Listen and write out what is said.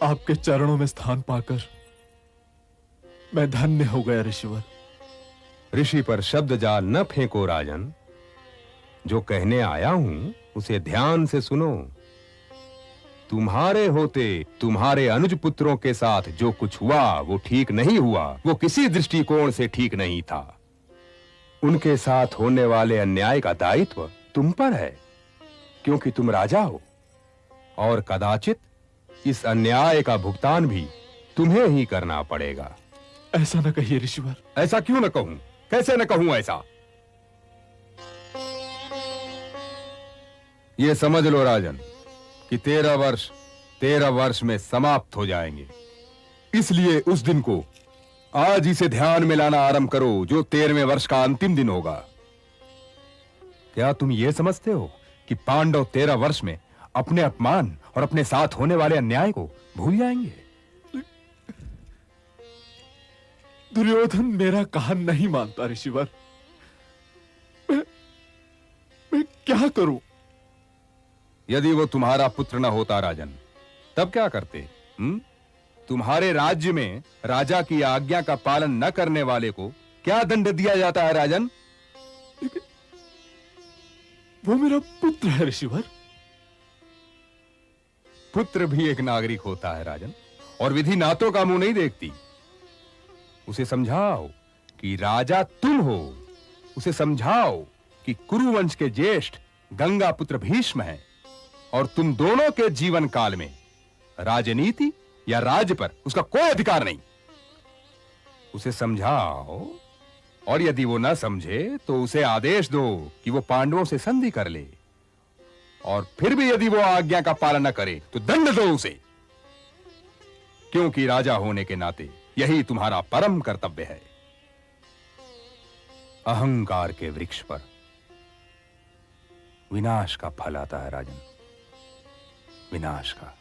आपके चरणों में स्थान पाकर मैं धन्य हो गया ऋषिवर। ऋषि पर शब्द जाल न फेंको राजन। जो कहने आया हूं उसे ध्यान से सुनो। तुम्हारे होते तुम्हारे अनुज पुत्रों के साथ जो कुछ हुआ वो ठीक नहीं हुआ। वो किसी दृष्टिकोण से ठीक नहीं था। उनके साथ होने वाले अन्याय का दायित्व तुम पर है, क्योंकि तुम राजा हो, और कदाचित इस अन्याय का भुगतान भी तुम्हें ही करना पड़ेगा। ऐसा न कहिए ऋषिवर। ऐसा क्यों न कहूं? कैसे न कहूं ऐसा? ये समझ लो राजन कि 13 वर्ष में समाप्त हो जाएंगे। इसलिए उस दिन को आज ही से ध्यान में लाना आरंभ करो, जो 13वें वर्ष का अंतिम दिन होगा। क्या तुम ये समझते हो कि पांडव 13 वर्ष में अपने अपमान और अपने साथ होने वाले अन्याय को भूल जाएंगे? दुर्योधन मेरा कहा नहीं मानता ऋषिवर। मैं क्या करूं? यदि वो तुम्हारा पुत्र न होता राजन, तब क्या करते? तुम्हारे राज्य में राजा की आज्ञा का पालन न करने वाले को क्या दंड दिया जाता है राजन? वो मेरा पुत्र है ऋषिवर। पुत्र भी एक नागरिक होता है राजन, और विधि नातों का मुंह नहीं देखती। उसे समझाओ कि राजा तुम हो। उसे समझाओ कि कुरुवंश के ज्येष्ठ गंगा पुत्र भीष्म हैं, और तुम दोनों के जीवन काल में राजनीति या राज्य पर उसका कोई अधिकार नहीं। उसे समझाओ, और यदि वो न समझे तो उसे आदेश दो कि वो पांडवों से संधि कर ले, और फिर भी यदि वो आज्ञा का पालन न करे तो दंड दो उसे, क्योंकि राजा होने के नाते यही तुम्हारा परम कर्तव्य है। अहंकार के वृक्ष पर विनाश का फल आता है राजन, विनाश का।